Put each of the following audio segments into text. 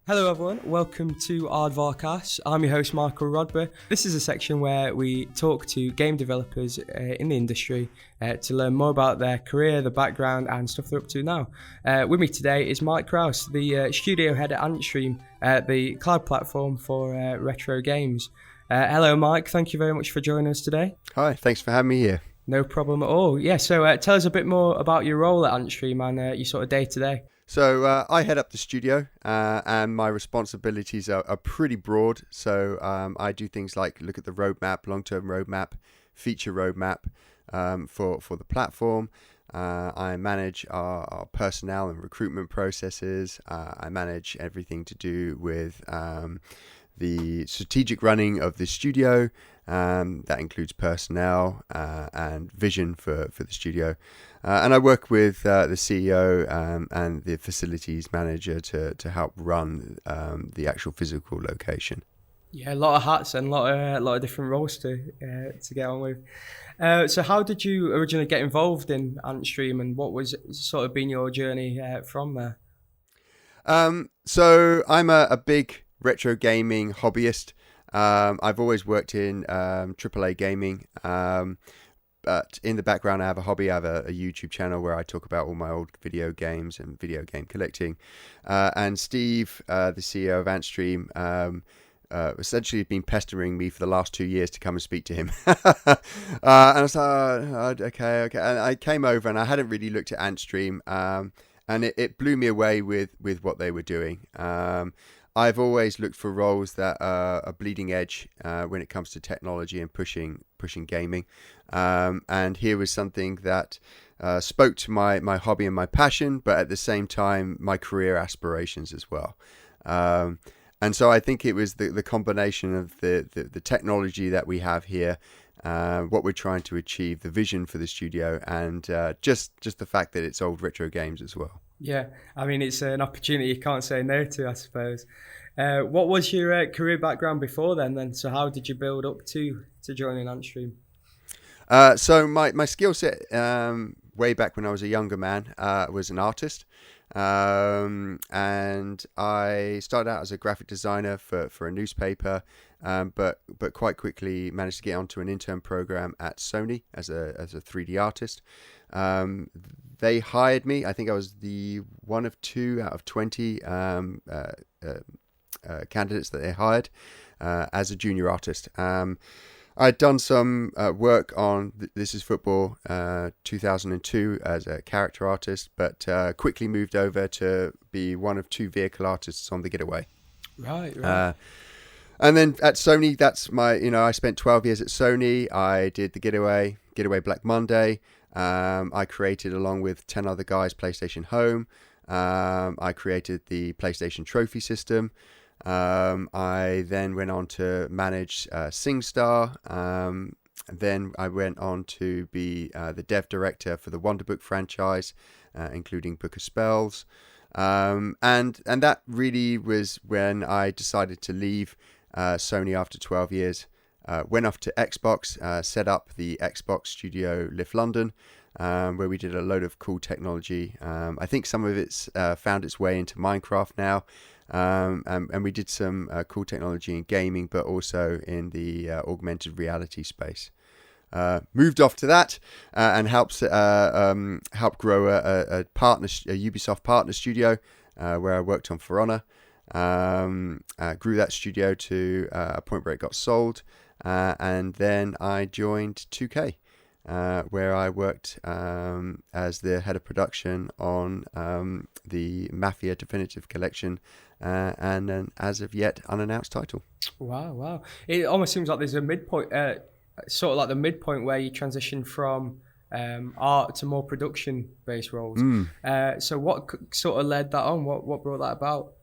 Hello everyone, welcome to Aardvark Swift. I'm your host Michael Rodber. This is a section where we talk to game developers in the industry to learn more about their career, the background and stuff they're up to now. With me today is Mike Rouse, the studio head at Antstream, the cloud platform for retro games. Hello Mike, thank you very much for joining us today. Hi, thanks for having me here. No problem at all. Yeah, so tell us a bit more about your role at Antstream and your sort of day to day. So I head up the studio and my responsibilities are pretty broad. So I do things like look at the roadmap, long-term roadmap, feature roadmap for the platform. I manage our personnel and recruitment processes. I manage everything to do with the strategic running of the studio. That includes personnel and vision for the studio. And I work with the CEO and the facilities manager to help run the actual physical location. Yeah, a lot of hats and a lot of different roles to get on with. So how did you originally get involved in Antstream, and what was sort of been your journey from there? So I'm a big retro gaming hobbyist. I've always worked in AAA gaming, but in the background I have a hobby. I have a YouTube channel where I talk about all my old video games and video game collecting. And Steve, the CEO of Antstream, essentially has been pestering me for the last 2 years to come and speak to him. And I was like, okay. And I came over and I hadn't really looked at Antstream, and it blew me away with what they were doing. I've always looked for roles that are bleeding edge when it comes to technology and pushing gaming. And here was something that spoke to my hobby and my passion, but at the same time, my career aspirations as well. And so I think it was the combination of the technology that we have here, what we're trying to achieve, the vision for the studio, and just the fact that it's old retro games as well. Yeah, I mean, it's an opportunity you can't say no to, I suppose. What was your career background before then? So how did you build up to joining Antstream? So my skill set way back when I was a younger man was an artist. And I started out as a graphic designer for a newspaper, but quite quickly managed to get onto an intern program at Sony as a 3D artist. They hired me. I think I was the one of 2 out of 20 candidates that they hired as a junior artist. I'd done some work on This Is Football 2002 as a character artist, but quickly moved over to be one of 2 vehicle artists on The Getaway. Right. And then at Sony, that's I spent 12 years at Sony. I did The Getaway Black Monday. I created, along with 10 other guys, PlayStation Home. I created the PlayStation Trophy system. I then went on to manage SingStar. Then I went on to be the dev director for the Wonderbook franchise, including Book of Spells. And that really was when I decided to leave Sony after 12 years. Went off to Xbox, set up the Xbox Studio Lift London, where we did a load of cool technology. I think some of it's found its way into Minecraft now. And we did some cool technology in gaming, but also in the augmented reality space. Moved off to that and helped grow a Ubisoft partner studio where I worked on For Honor. Grew that studio to a point where it got sold, and then I joined 2K. Where I worked as the head of production on the Mafia Definitive Collection and an as of yet unannounced title. Wow. It almost seems like there's a midpoint, sort of like the midpoint where you transition from art to more production-based roles. So what sort of led that on? What brought that about?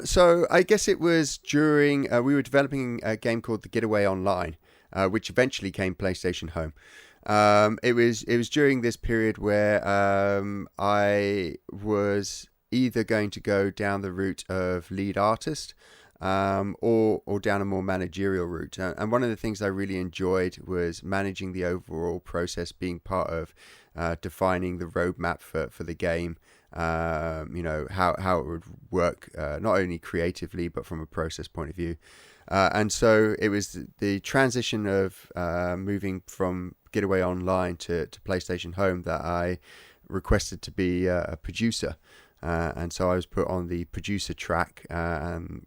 So I guess it was during, we were developing a game called The Getaway Online, which eventually came PlayStation Home. It was during this period where I was either going to go down the route of lead artist or down a more managerial route. And one of the things I really enjoyed was managing the overall process, being part of defining the roadmap for the game. How it would work, not only creatively but from a process point of view. And so it was the transition of moving from Getaway Online to PlayStation Home that I requested to be a producer. And so I was put on the producer track and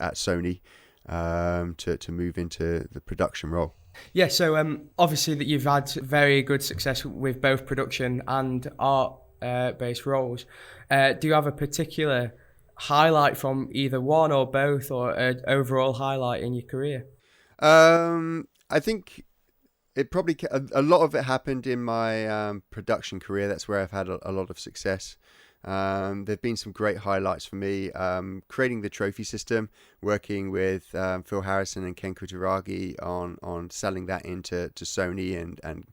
at Sony to move into the production role. Yeah, so obviously that you've had very good success with both production and art-based roles. Do you have a particular highlight from either one or both, or an overall highlight in your career? I think it probably a lot of it happened in my production career. That's where I've had a lot of success. There've been some great highlights for me. Creating the trophy system, working with Phil Harrison and Ken Kutaragi on selling that into Sony and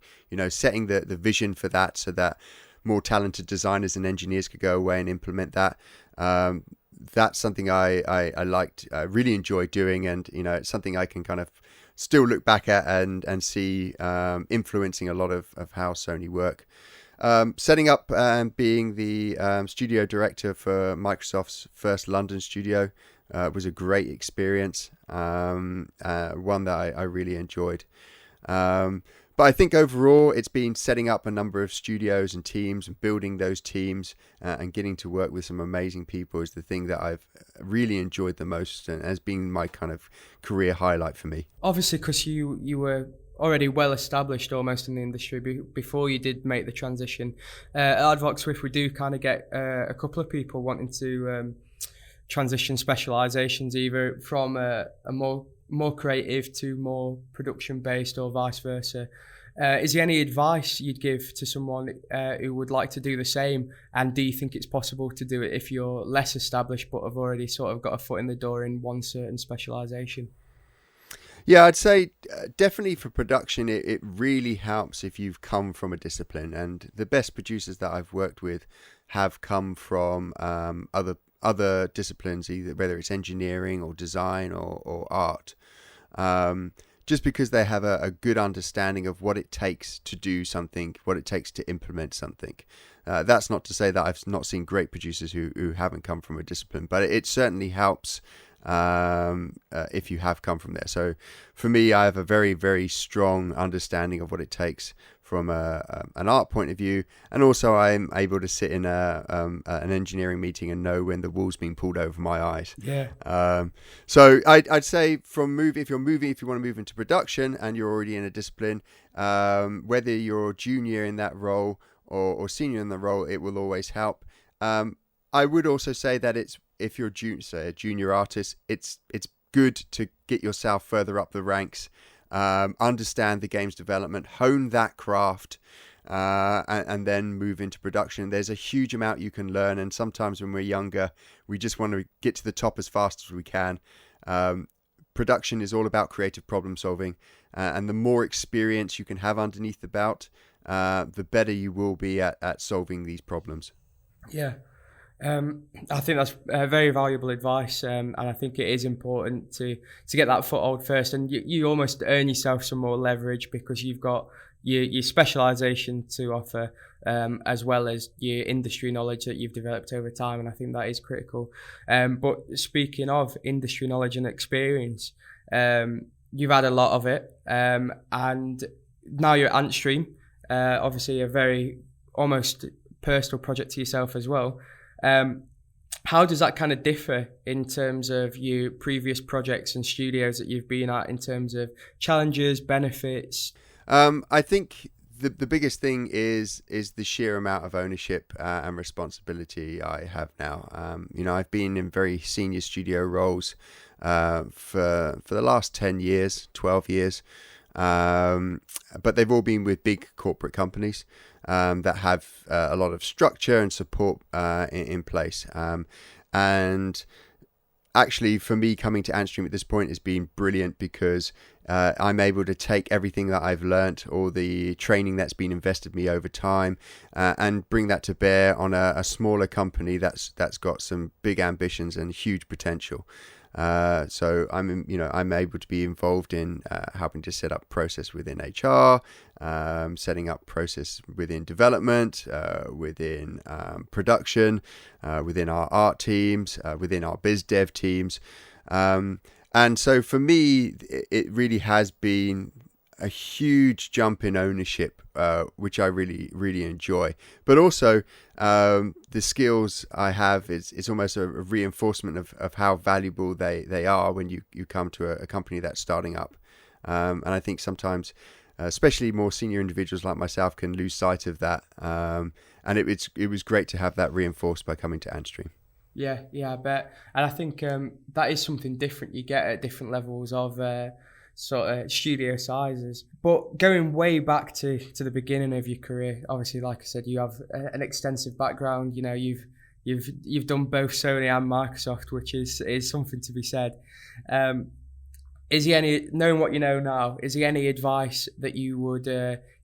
setting the vision for that so that more talented designers and engineers could go away and implement that. That's something I liked, really enjoyed doing, and it's something I can kind of still look back at and see influencing a lot of how Sony work. Setting up and being the studio director for Microsoft's first London studio was a great experience, one that I really enjoyed. But I think overall it's been setting up a number of studios and teams and building those teams and getting to work with some amazing people is the thing that I've really enjoyed the most and has been my kind of career highlight for me. Obviously, because you were already well established almost in the industry before you did make the transition. At Aardvark Swift, we do kind of get a couple of people wanting to transition specializations either from a more creative to more production based or vice versa. Is there any advice you'd give to someone who would like to do the same, and do you think it's possible to do it if you're less established but have already sort of got a foot in the door in one certain specialization? Yeah, I'd say definitely for production, it really helps if you've come from a discipline. And the best producers that I've worked with have come from other disciplines, either whether it's engineering or design or art, just because they have a good understanding of what it takes to do something, what it takes to implement something. That's not to say that I've not seen great producers who haven't come from a discipline, but it certainly helps if you have come from there. So for me, I have a very, very strong understanding of what it takes from an art point of view, and also I'm able to sit in an engineering meeting and know when the wool's being pulled over my eyes. Yeah. So I'd say if you want to move into production and you're already in a discipline, whether you're junior in that role or senior in the role, it will always help. I would also say that if you're a junior artist, it's good to get yourself further up the ranks, understand the game's development, hone that craft, and then move into production. There's a huge amount you can learn, and sometimes when we're younger, we just want to get to the top as fast as we can. Production is all about creative problem solving, and the more experience you can have underneath the belt, the better you will be at solving these problems. Yeah. I think that's very valuable advice, and I think it is important to get that foothold first, and you almost earn yourself some more leverage because you've got your specialisation to offer, as well as your industry knowledge that you've developed over time, and I think that is critical. But speaking of industry knowledge and experience, you've had a lot of it, and now you're at Antstream, obviously a very almost personal project to yourself as well. How does that kind of differ in terms of your previous projects and studios that you've been at in terms of challenges, benefits? I think the biggest thing is the sheer amount of ownership and responsibility I have now. I've been in very senior studio roles for the last 10 years, 12 years, but they've all been with big corporate companies that have a lot of structure and support in place. And actually, for me, coming to Antstream at this point has been brilliant because I'm able to take everything that I've learnt, all the training that's been invested in me over time, and bring that to bear on a smaller company that's got some big ambitions and huge potential. So I'm able to be involved in helping to set up process within HR, setting up process within development, within production, within our art teams, within our biz dev teams. And so for me, it really has been a huge jump in ownership, which I really, really enjoy. But also, the skills I have is almost a reinforcement of how valuable they are when you come to a company that's starting up. And I think sometimes, especially more senior individuals like myself, can lose sight of that. And it was great to have that reinforced by coming to Antstream. Yeah, I bet. And I think that is something different you get at different levels of sort of studio sizes. But going way back to the beginning of your career, obviously, like I said, you have an extensive background. You know, you've done both Sony and Microsoft, which is something to be said. Is there any, knowing what you know now, is there any advice that you would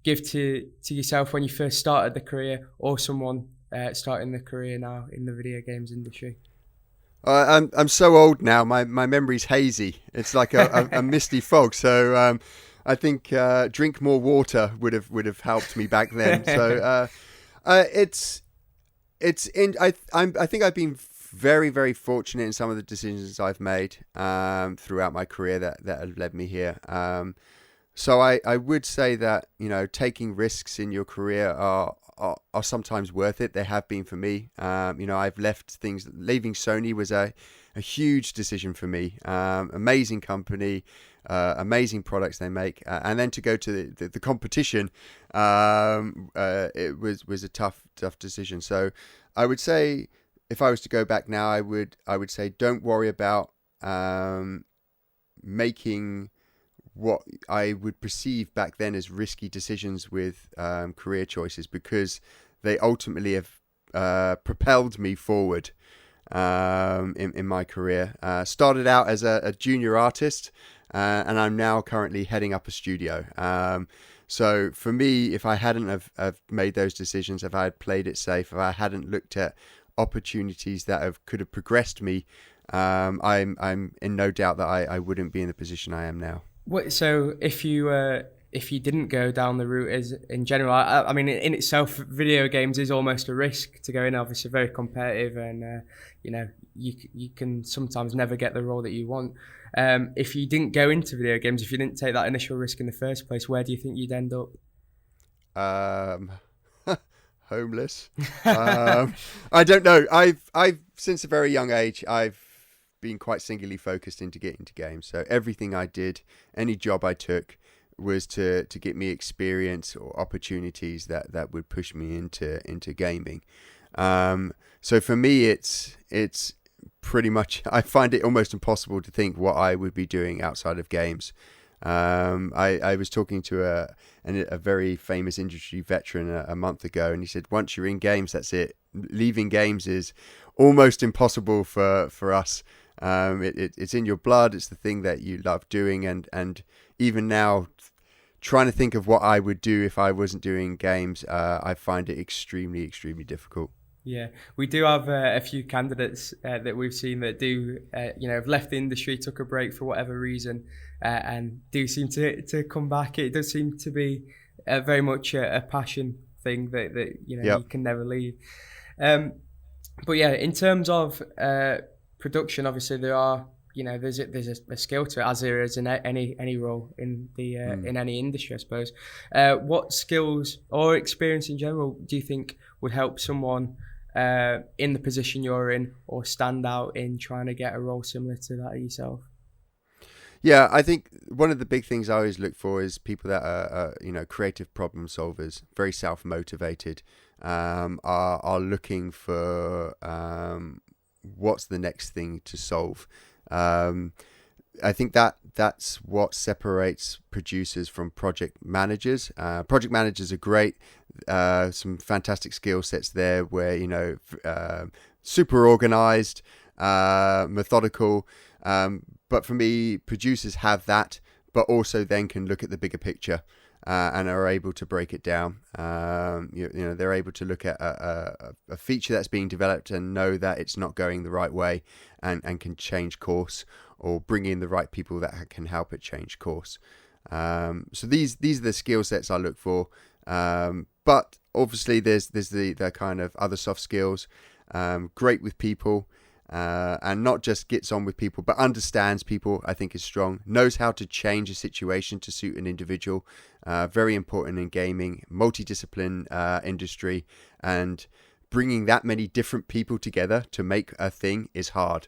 give to yourself when you first started the career, or someone starting the career now in the video games industry? I'm so old now. My memory's hazy. It's like a misty fog. So I think drink more water would have helped me back then. So I think I've been very, very fortunate in some of the decisions I've made throughout my career that have led me here. So I would say that, you know, taking risks in your career are sometimes worth it. They have been for me. I've left things. Leaving Sony was a huge decision for me. Amazing company, amazing products they make, and then to go to the competition, it was a tough decision. So I would say, if I was to go back now, I would say don't worry about making what I would perceive back then as risky decisions with career choices, because they ultimately have propelled me forward in my career. Started out as a junior artist, and I'm now currently heading up a studio. So for me, if I hadn't have made those decisions, if I had played it safe, if I hadn't looked at opportunities that could have progressed me, I'm in no doubt that I wouldn't be in the position I am now. So if you didn't go down the route as in general, I mean, in itself, video games is almost a risk to go in. Obviously, very competitive, and you can sometimes never get the role that you want. If you didn't go into video games, if you didn't take that initial risk in the first place, where do you think you'd end up? Homeless. I don't know. I've since a very young age, I've been quite singularly focused into getting into games. So everything I did, any job I took, was to get me experience or opportunities that would push me into gaming. So for me, it's pretty much, I find it almost impossible to think what I would be doing outside of games. I was talking to a very famous industry veteran a month ago, and he said, once you're in games, that's it. Leaving games is almost impossible for us. It's in your blood. It's the thing that you love doing, and even now, trying to think of what I would do if I wasn't doing games, I find it extremely, extremely difficult. Yeah, we do have a few candidates that we've seen that do, have left the industry, took a break for whatever reason, and do seem to come back. It does seem to be very much a passion thing that Yep. You can never leave. But yeah, in terms of production, obviously there are, there's a skill to it, as there is in any role in the in any industry, I suppose. What skills or experience in general do you think would help someone in the position you're in, or stand out in trying to get a role similar to that of yourself? Yeah, I think one of the big things I always look for is people that are creative problem solvers, very self-motivated, are looking for what's the next thing to solve. I think that's what separates producers from project managers. Project managers are great, some fantastic skill sets there, where super organized, methodical. But for me, producers have that, but also then can look at the bigger picture. and are able to break it down. They're able to look at a feature that's being developed and know that it's not going the right way, and can change course, or bring in the right people that can help it change course. So these are the skill sets I look for. But obviously there's the kind of other soft skills. Great with people, and not just gets on with people, but understands people, I think is strong. Knows how to change a situation to suit an individual. Very important in gaming, multidiscipline industry, and bringing that many different people together to make a thing is hard.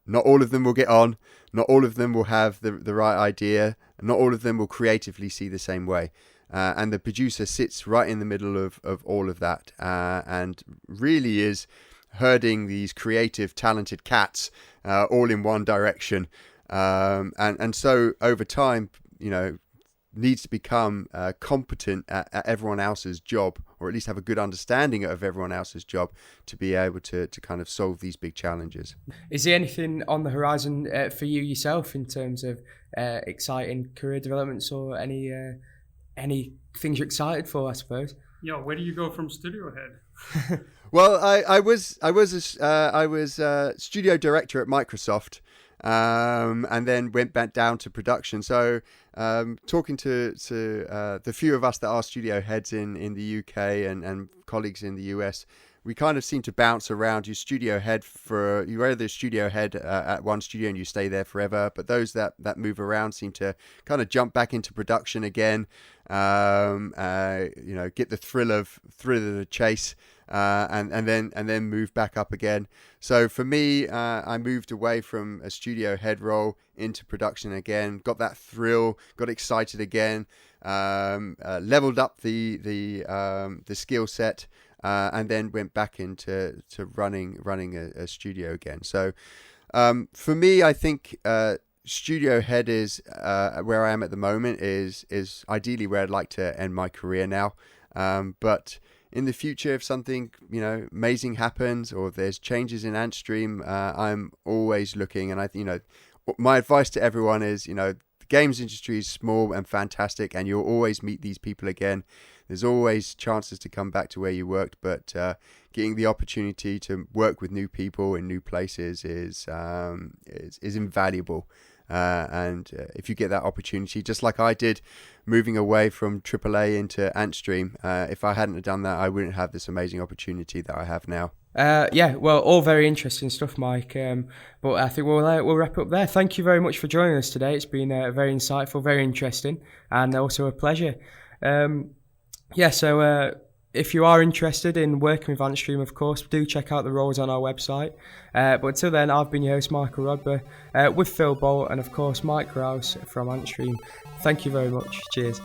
Not all of them will get on. Not all of them will have the right idea. Not all of them will creatively see the same way. And the producer sits right in the middle of all of that, and really is herding these creative, talented cats all in one direction. And so over time, needs to become competent at everyone else's job, or at least have a good understanding of everyone else's job, to be able to kind of solve these big challenges. Is there anything on the horizon for you yourself in terms of exciting career developments, or any things you're excited for, I suppose? Yeah, where do you go from studio head? Well, I was studio director at Microsoft, and then went back down to production. So talking to the few of us that are studio heads in the UK and colleagues in the US, we kind of seem to bounce around. You're either a studio head at one studio and you stay there forever, but those that move around seem to kind of jump back into production again. Get the thrill of the chase, and then move back up again. So for me, I moved away from a studio head role into production again. Got that thrill, got excited again, leveled up the skill set, and then went back into running a studio again. So for me, I think studio head is where I am at the moment, is ideally where I'd like to end my career now. But in the future, if something amazing happens, or there's changes in Antstream, I'm always looking. And my advice to everyone is, the games industry is small and fantastic, and you'll always meet these people again. There's always chances to come back to where you worked, but getting the opportunity to work with new people in new places is invaluable. And if you get that opportunity, just like I did, moving away from AAA into Antstream, if I hadn't have done that, I wouldn't have this amazing opportunity that I have now. Well, all very interesting stuff, Mike. But I think we'll wrap up there. Thank you very much for joining us today. It's been very insightful, very interesting, and also a pleasure. So if you are interested in working with Antstream, of course, do check out the roles on our website. But until then, I've been your host, Michael Rodber, with Phil Bolt and, of course, Mike Rouse from Antstream. Thank you very much. Cheers.